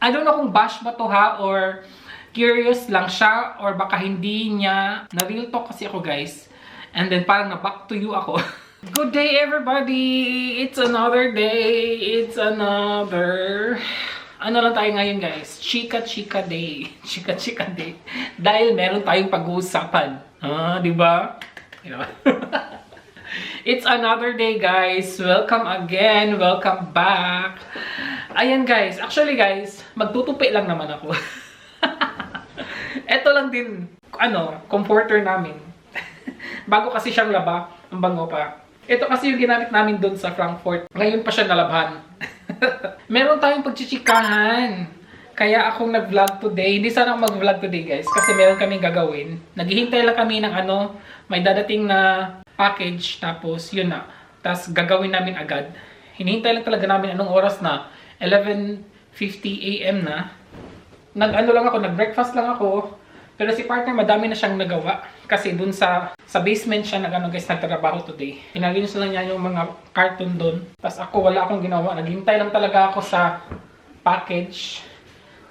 I don't know kung bash ba to ha, or curious lang siya, or baka hindi niya, na-real talk kasi ako guys. And then parang na-back to you ako. Good day everybody! It's another day. It's another... Ano lang tayo ngayon guys? Chika-chika day. Chika-chika day. Dahil meron tayong pag-uusapan. Di ba? It's another day guys. Welcome again. Welcome back. Ayan guys. Actually guys, magtutupi lang naman ako. Ito lang din, comforter namin. Bago kasi siyang laba. Ang bango pa. Ito kasi yung ginamit namin doon sa Frankfurt. Ngayon pa siya nalabhan. Meron tayong pagchichikahan. Kaya akong nag-vlog today. Hindi sana ako mag-vlog today guys. Kasi meron kaming gagawin. Naghihintay lang kami ng may dadating na package. Tapos yun na. Tapos gagawin namin agad. Hinihintay lang talaga namin anong oras na. 11:50 AM na. Nag-breakfast lang ako. Pero si partner, madami na siyang nagawa. Kasi dun sa basement siya nagtrabaho today. Pinalinis lang niya yung mga carton dun. Tapos ako, wala akong ginawa. Naghintay lang talaga ako sa package.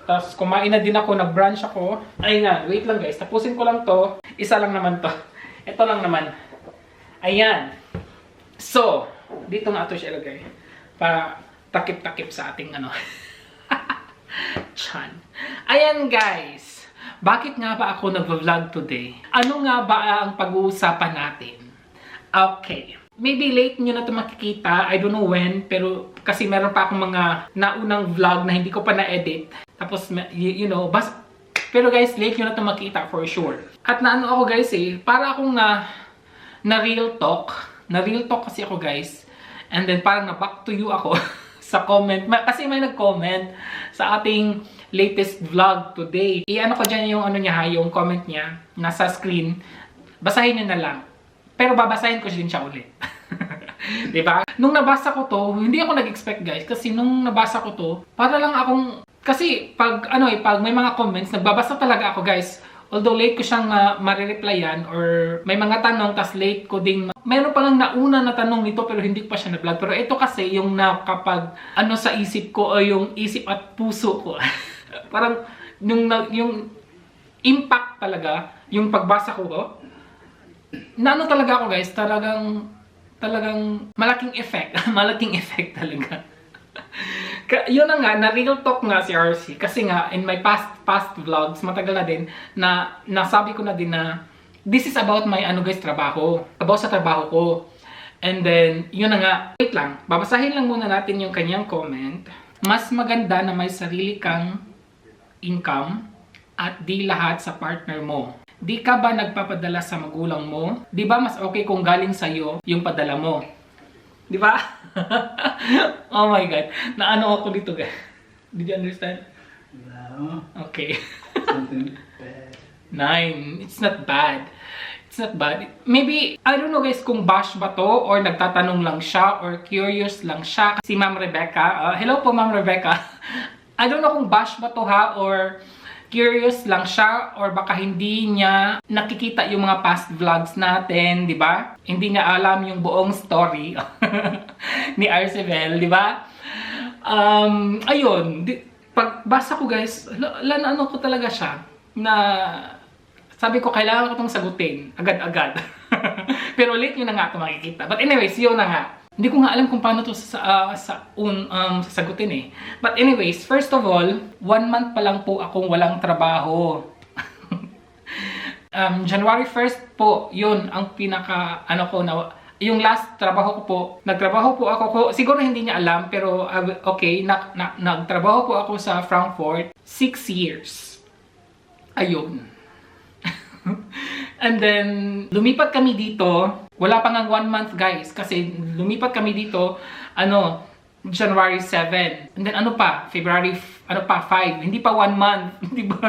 Tapos kumain na din ako, nag-brunch ako. Ayun nga, wait lang guys. Tapusin ko lang to. Isa lang naman to. Ito lang naman. Ayan. So, dito nga ito siya ilagay. Para takip-takip sa ating Chan. Ayan guys. Bakit nga ba ako nag-vlog today? Ano nga ba ang pag-uusapan natin? Okay. Maybe late nyo na ito makikita. I don't know when. Pero kasi meron pa akong mga naunang vlog na hindi ko pa na-edit. Tapos, pero guys, late nyo na ito makita for sure. At ako guys para akong na real talk. Na real talk kasi ako guys. And then parang na back to you ako sa comment. Kasi may nag-comment sa ating latest vlog today. I-ano ko dyan yung yung comment niya. Nasa screen. Basahin niyo na lang. Pero babasahin ko din siya ulit. Diba? Nung nabasa ko to, hindi ako nag-expect guys. Kasi nung nabasa ko to, para lang akong... Kasi pag may mga comments, nagbabasa talaga ako guys. Although late ko siyang marireplyan or may mga tanong, tas late ko ding... Mayroon pa lang nauna na tanong nito pero hindi ko pa siya na-vlog. Pero ito kasi yung nakapag sa isip ko o yung isip at puso ko. Parang yung impact talaga, yung pagbasa ko, talaga ako guys, talagang malaking effect. Malaking effect talaga. Yun na nga, na real talk nga si RC. Kasi nga, in my past vlogs, matagal na din, na nasabi ko na din na this is about my trabaho. About sa trabaho ko. And then, yun na nga. Wait lang, babasahin lang muna natin yung kanyang comment. Mas maganda na may sarili kang income at di lahat sa partner mo. Di ka ba nagpapadala sa magulang mo? Di ba mas okay kung galing sa'yo yung padala mo? Di ba? Oh my God. Ako dito guys. Did you understand? No. Okay. Something bad. 9. It's not bad. It's not bad. Maybe, I don't know guys kung bash ba to or nagtatanong lang siya or curious lang siya. Si Ma'am Rebecca. Hello po Ma'am Rebecca. I don't know kung bash ba to ha or curious lang siya or baka hindi niya nakikita yung mga past vlogs natin, di ba? Hindi niya alam yung buong story ni Arcebel, di ba? Ayun, pagbasa ko guys, ko talaga siya na sabi ko kailangan ko itong sagutin agad-agad. Pero late yun na nga ito makikita. But anyways, yun na nga. Hindi ko nga alam kung paano ito sasagutin But anyways, first of all, 1 month pa lang po akong walang trabaho. January 1st po, yun ang pinaka, yung last trabaho ko po. Nagtrabaho po ako, siguro hindi niya alam, pero okay, nagtrabaho po ako sa Frankfurt 6 years. Ayun. And then, lumipat kami dito. Wala pa nga 1 month guys. Kasi lumipat kami dito, January 7. And then February 5. Hindi pa 1 month. Diba?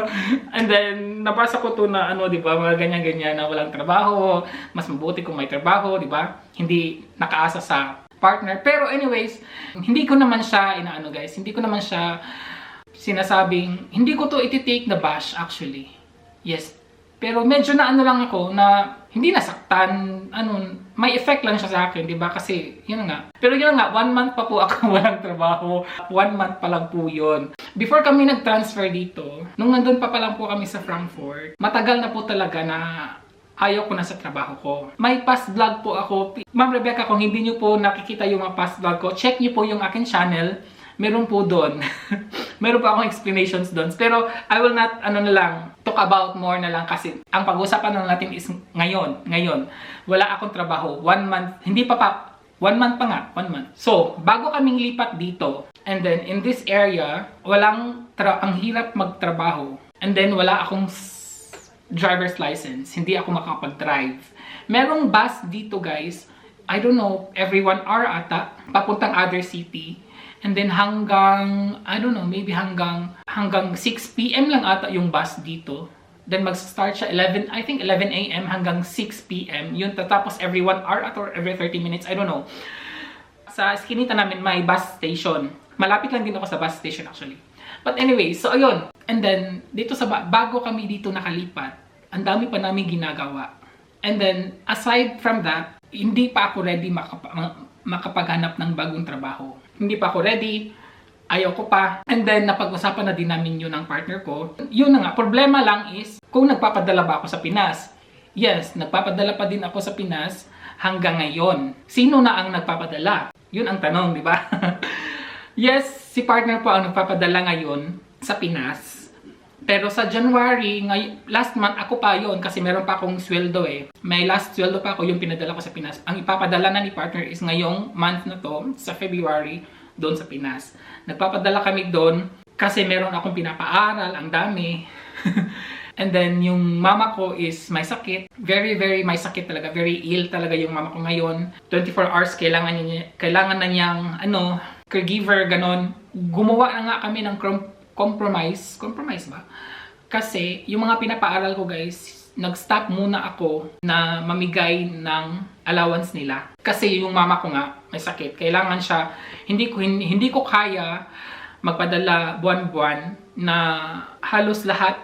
And then, nabasa ko to na diba, mga ganyan-ganyan na walang trabaho. Mas mabuti kung may trabaho, diba? Hindi nakaasa sa partner. Pero anyways, hindi ko naman siya, guys. Hindi ko naman siya sinasabing, hindi ko to iti-take na bash actually. Yes. Pero medyo na ano lang ako na hindi nasaktan, may effect lang siya sa akin, di ba? Kasi, yun nga. Pero yun nga, 1 month pa po ako walang trabaho. 1 month pa lang po yun. Before kami nag-transfer dito, nung nandun pa lang po kami sa Frankfurt, matagal na po talaga na ayaw ko na sa trabaho ko. May past vlog po ako. Ma'am Rebecca, kung hindi nyo po nakikita yung mga past vlog ko, check nyo po yung akin channel. Meron po doon. Meron po akong explanations doon. Pero I will not, talk about more na lang kasi ang pag-uusapan na natin is ngayon. Wala akong trabaho. 1 month, hindi pa 1 month pa nga. 1 month. So, bago kaming lipat dito, and then in this area, ang hirap magtrabaho. And then wala akong driver's license. Hindi ako makapag-drive. Merong bus dito, guys. I don't know, every 1 hour ata, papuntang other city. And then hanggang, I don't know, maybe hanggang 6 p.m. lang ata yung bus dito. Then mag-start siya 11 a.m. hanggang 6 p.m. Yun, tapos every 1 hour or every 30 minutes, I don't know. Sa Eskinita namin may bus station. Malapit lang din ako sa bus station actually. But anyway, so ayun. And then, dito bago kami dito nakalipat, ang dami pa namin ginagawa. And then, aside from that, hindi pa ako ready makapaghanap ng bagong trabaho. Hindi pa ako ready, ayaw ko pa. And then, napag-usapan na din namin yun ng partner ko. Yun na nga, problema lang is, kung nagpapadala ba ako sa Pinas? Yes, nagpapadala pa din ako sa Pinas hanggang ngayon. Sino na ang nagpapadala? Yun ang tanong, di ba? Yes, si partner po ang nagpapadala ngayon sa Pinas. Pero sa January, last month, ako pa yon kasi meron pa akong sweldo eh. May last sweldo pa ako yung pinadala ko sa Pinas. Ang ipapadala na ni partner is ngayong month na to, sa February, doon sa Pinas. Nagpapadala kami doon kasi meron akong pinapaaral, ang dami. And then, yung mama ko is may sakit. Very, very may sakit talaga. Very ill talaga yung mama ko ngayon. 24 hours, kailangan na niyang, caregiver, ganon. Gumawa na nga kami ng compromise ba? Kasi yung mga pinapaaral ko guys, nag-stop muna ako na mamigay ng allowance nila. Kasi yung mama ko nga may sakit. Kailangan siya, hindi ko kaya magpadala buwan-buwan na halos lahat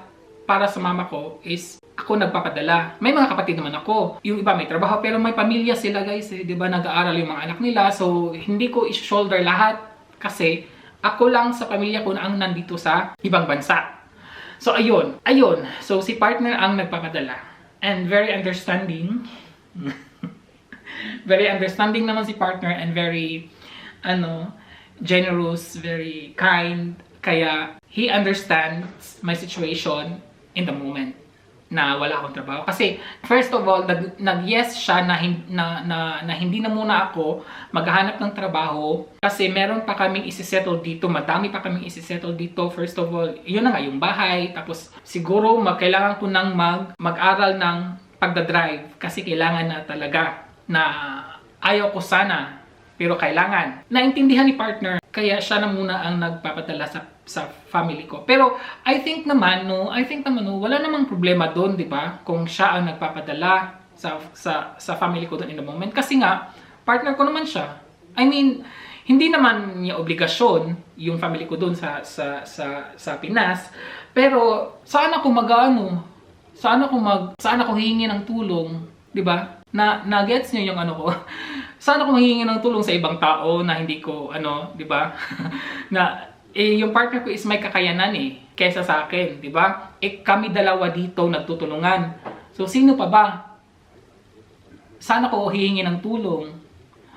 para sa mama ko is ako nagpapadala. May mga kapatid naman ako. Yung iba may trabaho pero may pamilya sila guys. 'Di ba nag-aaral yung mga anak nila. So hindi ko i-shoulder lahat kasi ako lang sa pamilya ko na ang nandito sa ibang bansa. So, ayun. So, si partner ang nagpapadala. And very understanding. Very understanding naman si partner and very, generous, very kind. Kaya, he understands my situation in the moment na wala akong trabaho. Kasi, first of all, nag-yes siya na hindi na muna ako maghahanap ng trabaho. Kasi meron pa kaming isi-settle dito. Madami pa kaming isi-settle dito. First of all, yun na nga, yung bahay. Tapos, siguro, kailangan ko nang mag-aral ng pagdadrive. Kasi kailangan na talaga na ayaw ko sana. Pero kailangan. Naintindihan ni partner. Kaya siya na muna ang nagpapadala sa family ko. Pero I think naman wala namang problema doon, 'di ba? Kung siya ang nagpapadala sa family ko doon in the moment kasi nga partner ko naman siya. I mean, hindi naman niya obligasyon yung family ko doon sa Pinas. Pero saan ako saan ako hihingi ng tulong, 'di ba? Na gets niyo yung ko. Saan ako manghihingi ng tulong sa ibang tao na hindi ko di ba? Na yung partner ko is may kakayanan kaysa sa akin, di ba? Kami dalawa dito nagtutulungan. So sino pa ba? Saan ako hihingi ng tulong?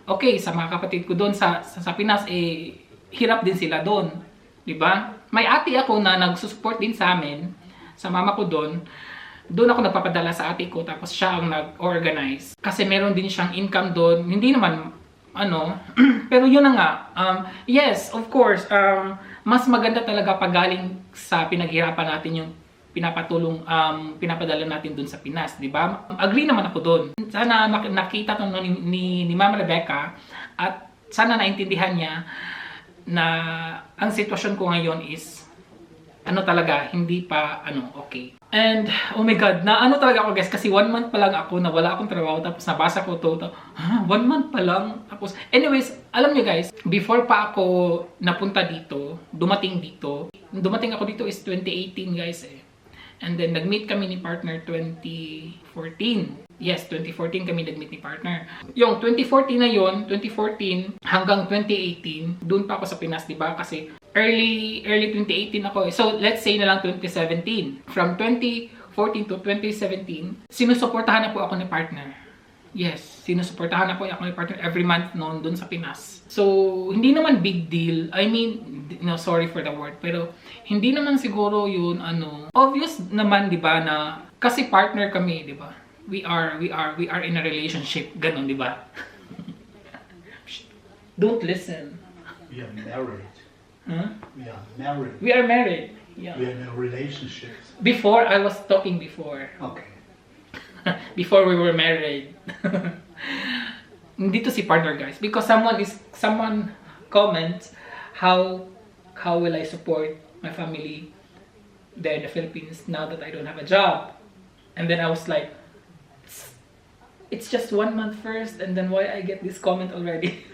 Okay, sa mga kapatid ko doon sa Pinas hirap din sila doon, di ba? May ate ako na nagsusupport din sa amin, sa mama ko doon. Doon ako nagpapadala sa ate ko tapos siya ang nag-organize. Kasi meron din siyang income doon. Hindi naman pero yun na nga. Yes, of course, mas maganda talaga pag galing sa pinaghirapan natin yung pinapadala natin doon sa Pinas, di ba? Agree naman ako doon. Sana nakita to ni Ma'am Rebecca at sana naintindihan niya na ang sitwasyon ko ngayon is talaga, hindi pa okay. And, oh my God, talaga ako guys, kasi 1 month pa lang ako na wala akong trabaho, tapos nabasa ko to 1 month pa lang, tapos, anyways, alam nyo guys, before pa ako napunta dito, dumating ako dito is 2018 guys And then, nag-meet kami ni partner 2014. Yes, 2014 kami nag-meet ni partner. Yung 2014 na yon, 2014 hanggang 2018, doon pa ako sa Pinas, di ba? Kasi early 2018 ako. So, let's say na lang 2017. From 2014 to 2017, sinusuportahan na po ako ni partner. Yes, sinusuportahan na po ako ni partner every month noon doon sa Pinas. So, hindi naman big deal. I mean, no, sorry for the word, pero hindi naman siguro yun, obvious naman, di ba, na kasi partner kami, di ba? We are in a relationship, ganun, di ba? Don't listen. We are married. Huh? We are married. We are married. Yeah. We are in a relationship. Before, I was talking before. Okay. Before we were married. Dito si partner, guys, because someone comments how will I support my family there in the Philippines now that I don't have a job. And then I was like, it's just 1 month first, and then why I get this comment already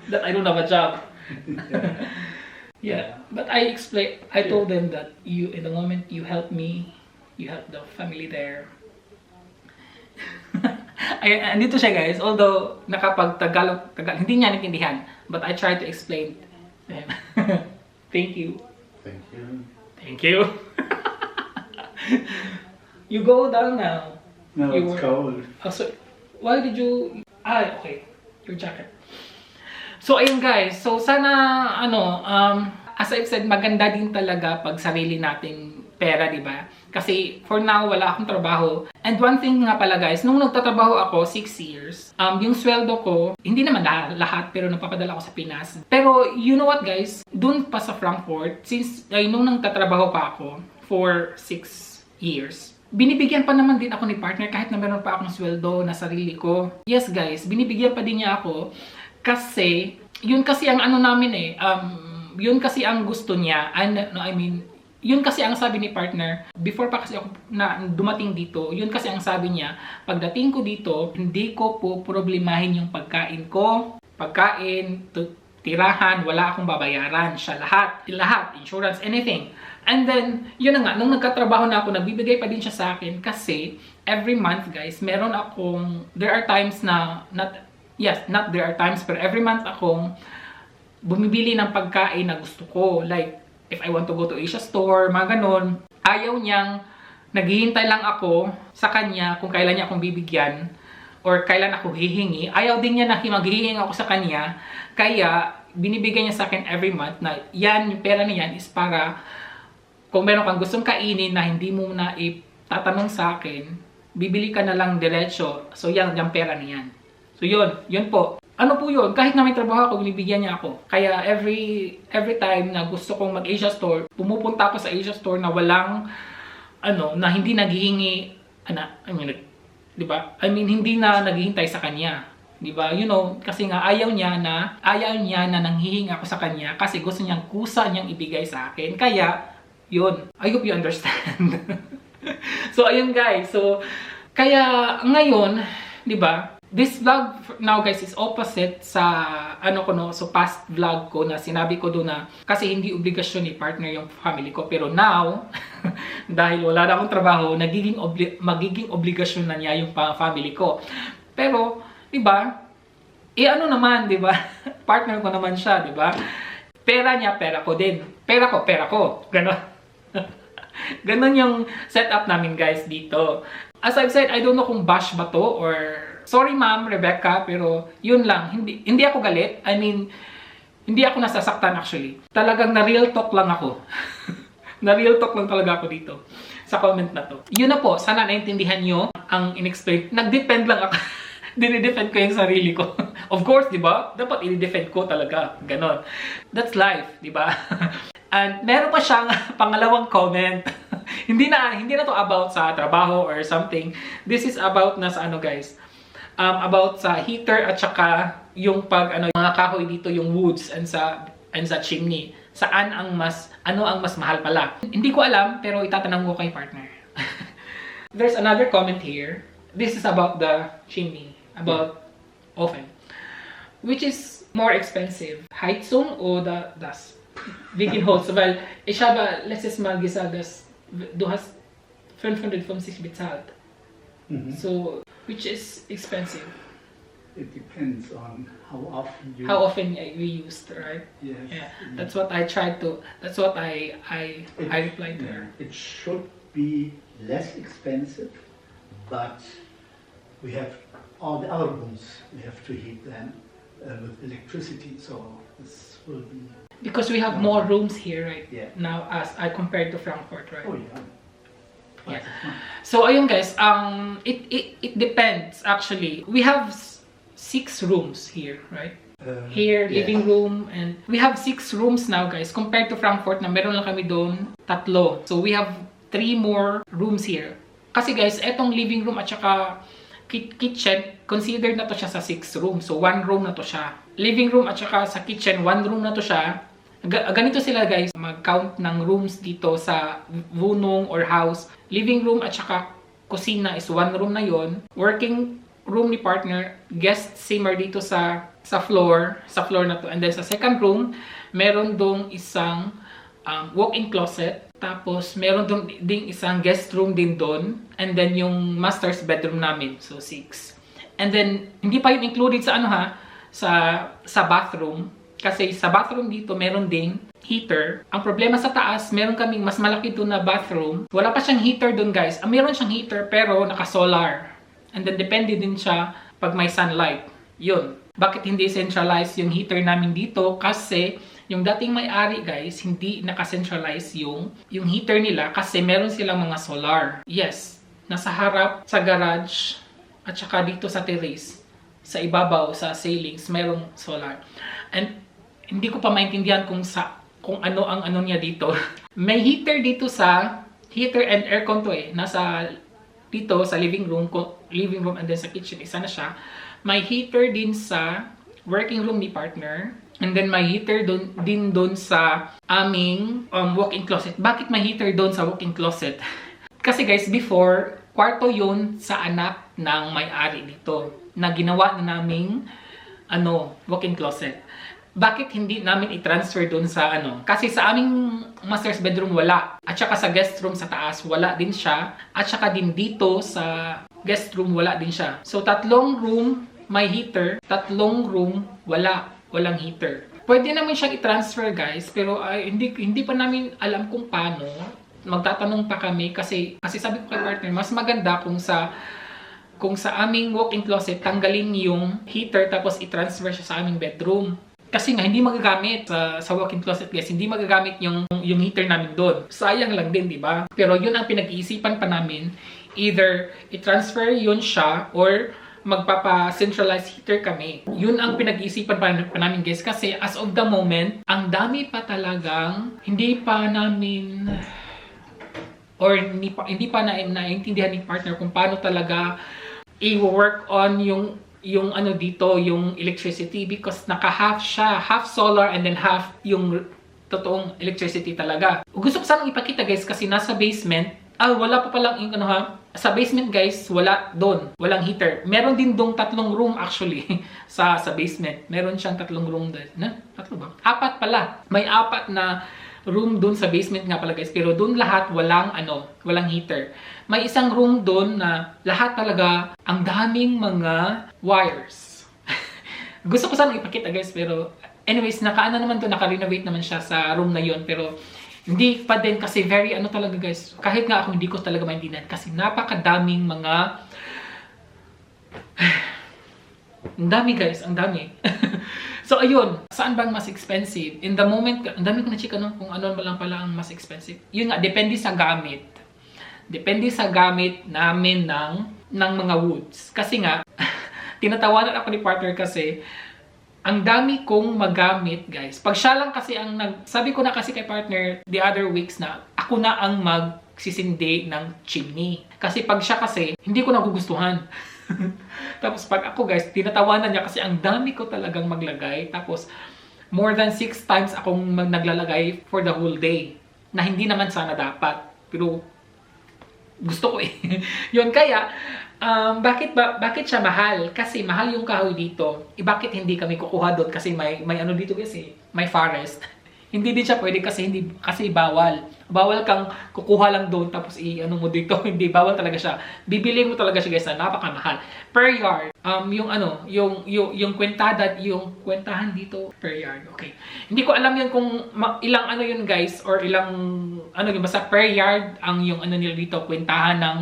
that I don't have a job. Yeah, but I told them that in the moment you help me, you help the family there. Andito siya, guys, although nakapag-Tagalog, hindi niya naintindihan, but I tried to explain to him. Thank you. Thank you. Thank you. You go down now. No, it's cold. Oh, so, why did you... okay. Your jacket. So, ayun, guys. So, sana, as I've said, maganda din talaga pag sarili nating pera, di ba? Kasi, for now, wala akong trabaho. And one thing nga pala, guys, nung nagtatrabaho ako, 6 years, yung sweldo ko, hindi naman lahat, pero napapadala ko sa Pinas. Pero, you know what, guys? Dun pa sa Frankfurt, since, nung nagtatrabaho pa ako, for 6 years, binibigyan pa naman din ako ni partner kahit na meron pa akong sweldo na sarili ko. Yes, guys, binibigyan pa din niya ako kasi yun kasi ang namin yun kasi ang gusto niya. Yun kasi ang sabi ni partner, before pa kasi ako na dumating dito, yun kasi ang sabi niya, pagdating ko dito, hindi ko po problemahin yung pagkain ko. Pagkain, tirahan, wala akong babayaran. Siya lahat, insurance, anything. And then, yun na nga, nung nagkatrabaho na ako, nagbibigay pa din siya sa akin kasi every month, guys, meron akong, there are times na, there are times, pero every month akong bumibili ng pagkain na gusto ko. Like, if I want to go to Asia store, mga ganun, ayaw niyang, naghihintay lang ako sa kanya kung kailan niya akong bibigyan or kailan ako hihingi. Ayaw din niya na maghihingi ako sa kanya, kaya binibigay niya sa akin every month na yan, yung pera na yan is para kung meron kang gustong kainin na hindi mo na itatanong sa akin, bibili ka na lang diretso. So, yung pera na yan. So, yun po. Ano po yun? Kahit na may trabaho ako, binibigyan niya ako. Kaya, every time na gusto kong mag-Asia store, pumupunta ako sa Asia store na walang, na hindi naghihingi, diba? Hindi na naghihintay sa kanya. Diba? You know, kasi nga ayaw niya na nanghihingi ako sa kanya kasi gusto niyang kusa niyang ibigay sa akin. Kaya, yun. I hope you understand. So, ayun, guys. So, kaya ngayon, di ba, this vlog now, guys, is opposite sa, so past vlog ko na sinabi ko doon na, kasi hindi obligasyon ni partner yung family ko. Pero now, dahil wala na akong trabaho, magiging obligasyon na niya yung family ko. Pero, di ba, naman, di ba, partner ko naman siya, di ba? Pera niya, pera ko din. Pera ko. Ganon. Ganon yung setup namin, guys, dito. As I've said, I don't know kung bash ba to or sorry, ma'am, Rebecca, pero yun lang. Hindi ako galit. Hindi ako nasasaktan actually. Talagang na-real talk lang ako. Na-real talk lang talaga ako dito sa comment na to. Yun na po. Sana naintindihan nyo ang in-explain. Nag-depend lang ako. Dinidefend ko yung sarili ko. Of course, di ba? Dapat i-defend ko talaga. Ganon. That's life, di ba? And meron pa siyang pangalawang comment. hindi na to about sa trabaho or something. This is about na sa guys. About sa heater at saka yung mga kahoy dito, yung woods and sa chimney. Saan ang mas mahal pala? Hindi ko alam, pero itatanong ko kay partner. There's another comment here. This is about the chimney, about oven. Which is more expensive? Heizung oder das? Vilken holz? Weil ich habe letztes Mal gesagt, dass du hast 1200 from 6 bezahlt. Mhm. So, which is expensive. It depends on how often you. How often we used, right? Yes. Yeah, that's what I tried to. That's what I replied to her. It should be less expensive, but we have all the other rooms. We have to heat them with electricity, so this will be. Because we have more rooms here right Yeah. now as I compared to Frankfurt, right? Oh yeah. Yeah. Lots of fun. So ayun guys, it depends actually. We have 6 rooms here, right? Here, yeah. living room, and we have 6 rooms now guys compared to Frankfurt na meron lang kami doon 3. So we have 3 more rooms here. Kasi guys, etong living room at saka kitchen, considered na to siya sa 6 room. So 1 room na to siya. Living room at saka sa kitchen, 1 room na to siya. Ganito sila guys, mag-count ng rooms dito sa Wohnung or house. Living room at saka kusina is 1 room na yon. Working room ni partner, guest simmer dito sa floor na to. And then sa second room, meron dong isang walk-in closet. Tapos meron ding isang guest room din doon. And then yung master's bedroom namin, so 6. And then hindi pa yun included sa sa bathroom. Kasi sa bathroom dito, meron ding heater. Ang problema sa taas, meron kaming mas malaki doon na bathroom. Wala pa siyang heater doon guys. Meron siyang heater pero naka-solar. And then depende din siya pag may sunlight. Yun. Bakit hindi centralized yung heater namin dito? Kasi yung dating may-ari guys, hindi naka-centralize yung heater nila kasi meron silang mga solar. Yes. Nasa harap, sa garage, at saka dito sa terrace. Sa ibabaw, sa ceilings, merong solar. And hindi ko pa maintindihan kung ano ang ano niya dito. May heater dito heater and aircon to eh. Nasa dito sa living room and then sa kitchen isa na siya. May heater din sa working room ni partner. And then may heater din doon sa aming walk-in closet. Bakit may heater doon sa walk-in closet? Kasi guys, before, kwarto yun sa anak ng may-ari dito. Na ginawa na naming walk-in closet. Bakit hindi namin i-transfer doon sa Kasi sa aming master's bedroom wala. At saka sa guest room sa taas wala din siya. At saka din dito sa guest room wala din siya. So 3 room may heater, 3 room walang heater. Pwede naman siyang i-transfer guys, pero hindi pa namin alam kung paano. Magtatanong pa kami kasi sabi ko kay partner, mas maganda kung sa aming walk-in closet tanggalin yung heater tapos i-transfer siya sa aming bedroom. Kasi nga, hindi magagamit sa walk-in closet guys. Hindi magagamit yung heater namin doon. Sayang lang din, di ba? Pero yun ang pinag-iisipan pa namin. Either i-transfer yun siya or magpapa-centralized heater kami. Yun ang pinag-iisipan pa namin guys. Kasi as of the moment, ang dami pa talagang hindi pa namin or hindi pa naintindihan ni partner kung paano talaga i-work on yung dito, yung electricity because naka-half siya, half solar and then half yung totoong electricity talaga. Gusto ko sanang ipakita guys kasi nasa basement, wala pa palang yung sa basement guys, wala doon, walang heater. Meron din dong 3 room actually sa basement. Meron siyang 3 room doon. 3 ba? 4 pala. May 4 na room doon sa basement nga pala guys, pero doon lahat walang heater. May isang room doon na lahat talaga ang daming mga wires. Gusto ko sanang ipakita guys, pero anyways, naka-renovate naman siya sa room na yon, pero hindi pa din kasi very talaga guys. Kahit nga ako hindi ko talaga maintindihan kasi napakadaming mga ang dami guys, ang dami. So ayun, saan bang mas expensive? In the moment, ang dami ko na check kung ano ba lang pala ang mas expensive. Yun nga, depende sa gamit. Depende sa gamit namin ng mga woods. Kasi nga, tinatawanan ako ni partner kasi ang dami kong magamit, guys. Pag siya lang kasi sabi ko na kasi kay partner the other weeks na ako na ang magsisindi ng chimney. Kasi pag siya kasi, hindi ko nagugustuhan. Tapos pag ako guys, tinatawanan niya kasi ang dami ko talagang maglagay. Tapos more than 6 times akong naglalagay for the whole day. Na hindi naman sana dapat. Pero gusto ko eh. Yun kaya, bakit siya mahal? Kasi mahal yung kahoy dito. Bakit hindi kami kukuha doon? Kasi may dito kasi, may forest. Hindi din siya pwede kasi bawal. Bawal kang kukuha lang doon tapos i-ano mo dito. Hindi, bawal talaga siya. Bibili mo talaga siya guys na napakamahal. Per yard, yung ano, yung kwentada, yung kwentahan dito per yard. Okay. Hindi ko alam yun kung ilang ano yun guys or ilang ano yun, basta per yard ang yung ano nila dito, kwentahan ng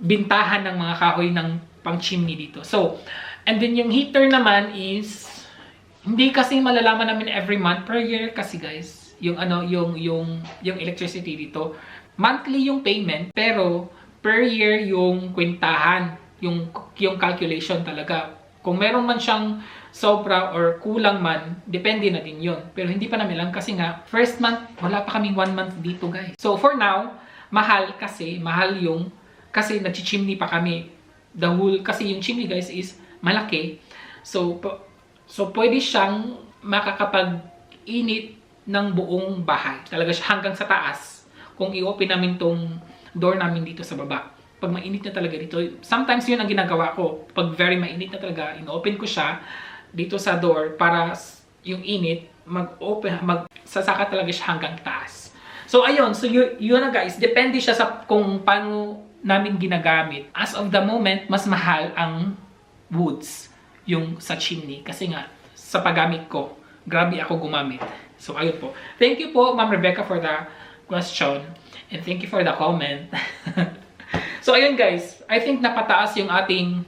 bintahan ng mga kahoy ng pang chimney dito. So, and then yung heater naman is hindi kasi malalaman namin every month, per year kasi guys. Yung ano, yung electricity dito. Monthly yung payment, pero per year yung kwentahan, yung calculation talaga. Kung meron man siyang sobra or kulang man, depende na din yun. Pero hindi pa namin alam kasi nga, first month, wala pa kaming 1 month dito guys. So for now, mahal yung, kasi nag-chimney pa kami. The whole, kasi yung chimney guys is malaki. So pwede siyang makakapag-init ng buong bahay. Talaga siya hanggang sa taas. Kung i-open namin tong door namin dito sa baba. Pag mainit na talaga dito, sometimes yun ang ginagawa ko. Pag very mainit na talaga, in-open ko siya dito sa door para yung init, magsasaka talaga siya hanggang taas. So ayun, so yun na guys, depende siya sa kung paano namin ginagamit. As of the moment, mas mahal ang woods, yung sa chimney. Kasi nga, sa paggamit ko, grabe ako gumamit. So, ayun po. Thank you po, Ma'am Rebecca, for the question. And thank you for the comment. So, ayun guys. I think napataas yung ating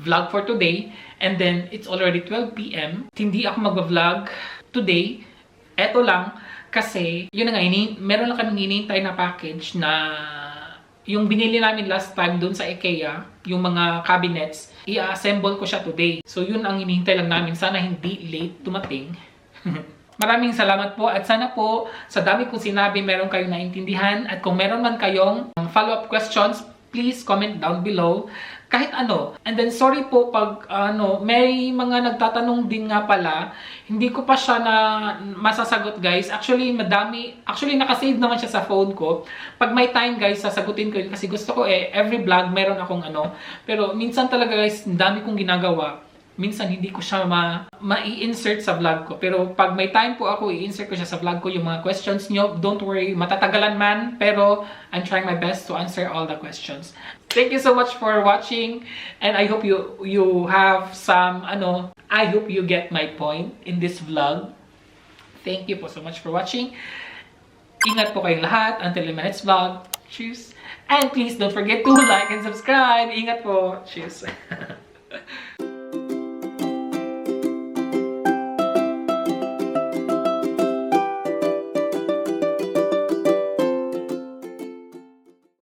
vlog for today. And then, it's already 12 PM. Hindi ako mag-vlog today. Eto lang. Kasi, yun na nga, meron lang kaming hinihintay na package na yung binili namin last time dun sa IKEA, yung mga cabinets, i-assemble ko siya today. So, yun ang hinihintay lang namin. Sana hindi late dumating. Maraming salamat po at sana po sa dami kong sinabi meron kayong naintindihan at kung meron man kayong follow-up questions, please comment down below kahit ano. And then sorry po pag may mga nagtatanong din nga pala, hindi ko pa siya na masasagot guys. Actually naka-save naman siya sa phone ko. Pag may time guys, sasagutin ko yun kasi gusto ko every vlog meron akong pero minsan talaga guys, dami kong ginagawa. Minsan hindi ko siya ma-i-insert sa vlog ko. Pero pag may time po ako, i-insert ko siya sa vlog ko yung mga questions nyo. Don't worry, matatagalan man. Pero I'm trying my best to answer all the questions. Thank you so much for watching. And I hope you have some, I hope you get my point in this vlog. Thank you po so much for watching. Ingat po kayong lahat. Until the next vlog. Cheers. And please don't forget to like and subscribe. Ingat po. Cheers.